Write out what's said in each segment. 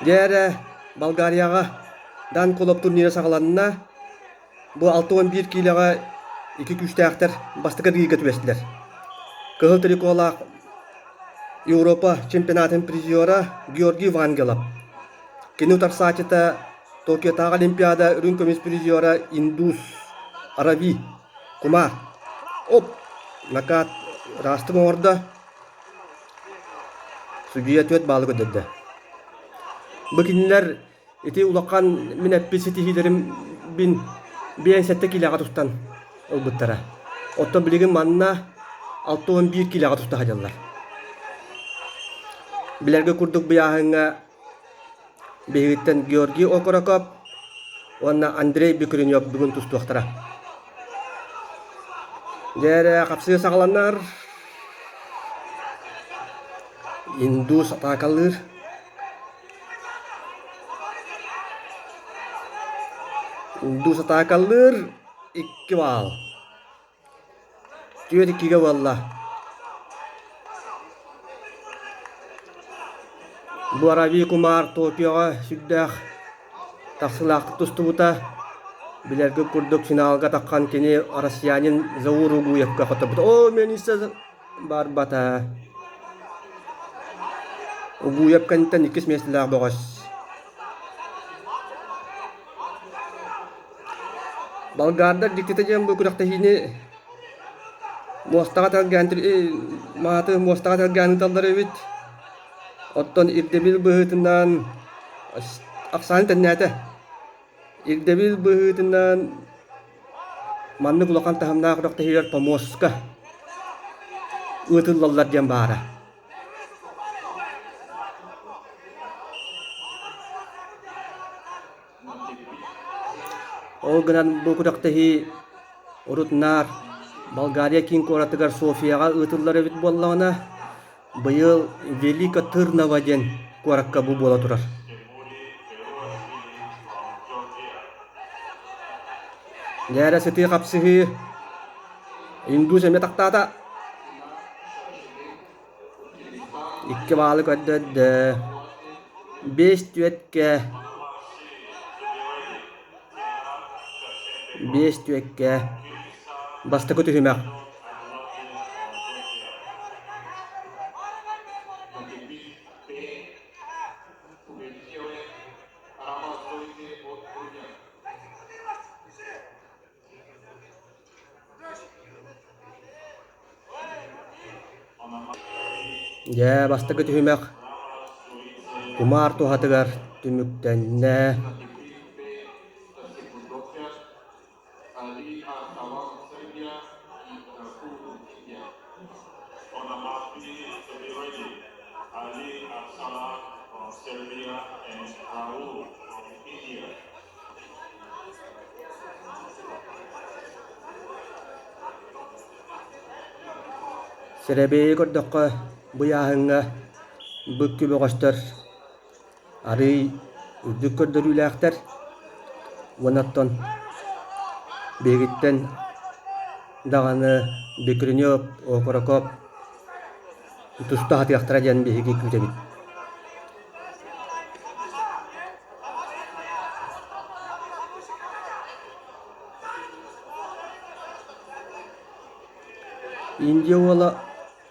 Дәрі Болгарияға дан колоп турнира сағаланына бұл 6-11 килаға 2-3 тәқтір бастықыр гейге түбестілер. Кығыл триколақ Европа чемпионатын призиора Георгий Вангелов. Кені ұтар сатыта Токиотағы Олимпиада үрін көмес призиора Индус Араби Кумар. Накат растым орда судья төт балы көдеді. Бұкинлер еті ұлаққан мен әппесі тихилерім бін бейін сәтті килаға тұстан олбыттара. Оттан білеген манына 6-11 килаға тұста қадалар. Білерге күрдік бұяғыңа бейгіттен Георгий Окорокоп, онна Андрей Бекренев бүгін тұстуақтара. Дәрі қапсығы сағаланар. Индус атақалыр. Индус атақалыр. 2 бал. Түйет 2-ге балла. Бұл Араби Кумар Токиоға сүддәқ тақсылақты тұсты бұта. Білерге күрдік финалға таққан кені Россиянин Заур Угуевқа қоты бұта. Мен исі бар бата. Угуев кәнттен 2 месіліғ бұғыз. Болгардар диктетеден бұл күріқті хейіне Мостаға тәлгәнін талдар өбіт. Оттон ирдебил бұғытынан ақсаны тәннәті. Ирдебил бұғытынан манны құлақан тағымна құрақты хейлер помоска ұтылалар ден бара. Ол гынан бұл құрақты хей ұрытнар Болгария кин коратыгар Софияға ұтылар өбіт боллағына бұйыл Велика Тырнава ден коракка бұл бола тұрар. Дәрі сеті қапсығы Индус әме тақтата. 2 балы көдді. 5 түйетке. 5 түйетке. Басты көті хүмәк. Ya, басты көті хүмәк. Кумар туғатығар түміктәнне. Серебей көрдіққа бұяғыңа бүккі бұғаштар арый үрдік көрдір үләқтер онаттан бегіттен дағаны Бекренев, Окорокоп тұста хатияқтыра ден беге күтебет. Индия ола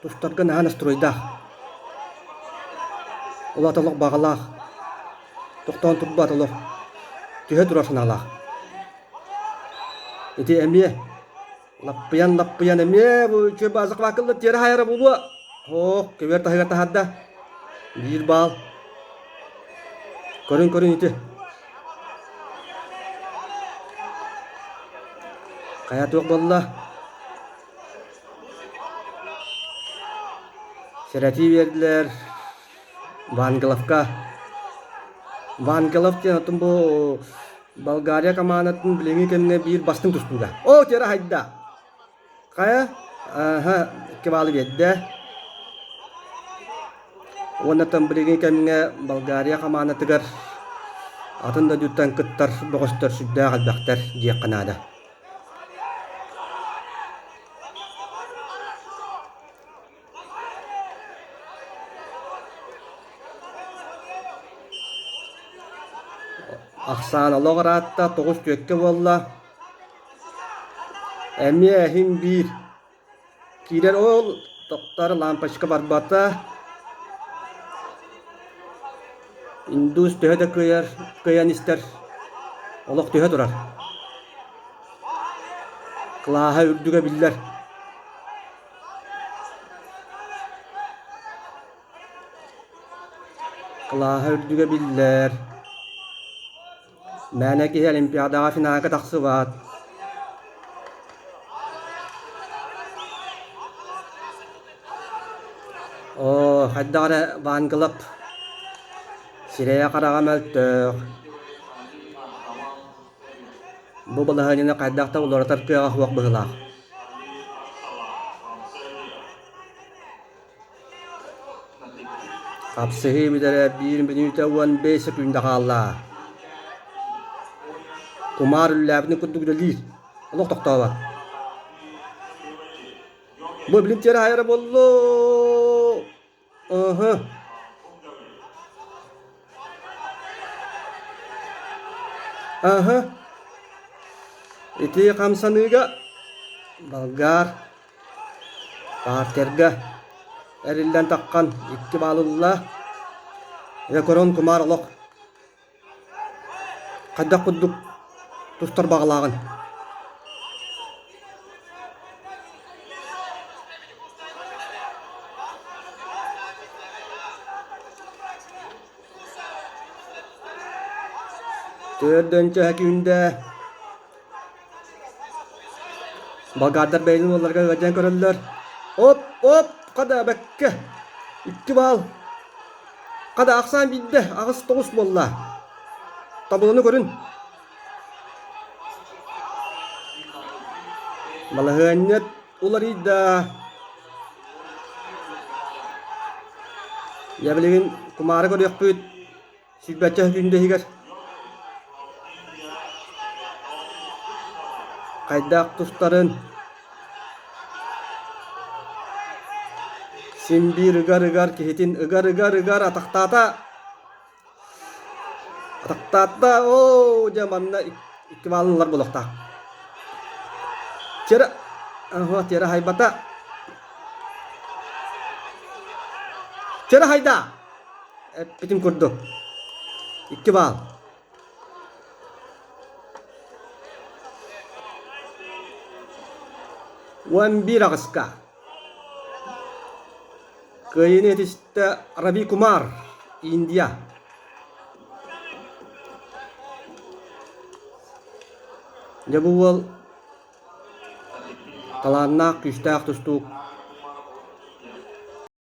тұстарға наға настройда. Ола аталық бағалақ. Тоқтан тұрба аталық. Түйе тұрарсын алақ. Еті әме. Лаппыян әме. Чөй базық вақылды тері хайыры болуы. Көвер тағығар тағадда. 1 бал. Көрін еті. Қаят оқ болла. Серати верділер Вангеловқа. Вангелов тен отын бұл Болгария командатын біліңі кәміне бір бастың тұспуға. Тері хайда. Қая? 2 балы берді. Оннатын біліңі кәміне Болгария командатығар атында дүттен күттар бұғыстар сүдді қалбақтар дек қанады. Aksan aloğratta 9 kökke bolla. Emye him bir. Kirer ol doktor lampaşka barbata. Indus töhe de kıyan ister. Olok töhe durar. Kılaha ürdüge biller. Kılaha ürdüge biller. Məneki olimpiyadaga finaga taqsı var. O, haddara vangılap. Sireye qaragam öltük. Bu balahanyana qaddaqta ularatar kıyağa huaq bıhılaq. Kapsıhi bidere 1 minute 15 sekunda qalla. Kumar üllabini kudduk delir. Allah toqtawa. Bu bilim tiyara hayra bollu. Aha. Aha. Iti kamsanıga. Balgar. Parterga. Erilden takkan. İktibalullah. Ya koron kumar Allah. Kaddak kudduk. Tustar bağlağın. Dördüncü günde Bagadar beynin olarga gajan körüller. Hop hop kada bekke. İki bal. Kada aksan bidde. Ağız toğus bolla. Tabulunu görün. Malahanyat ularida. Ya bilgin kumara görüyor büyüt. Sübetçe günde higer. Kaydak tustların Simbir ıgar kehitin ıgar ataktata o zamanla iktimalınlar bulakta Tira haybata Tira hayda Bitim kurdu İktimal Wan bir agaska Kayını yetişti Ravi Kumar India Jabuwal Talanak küstah tustuk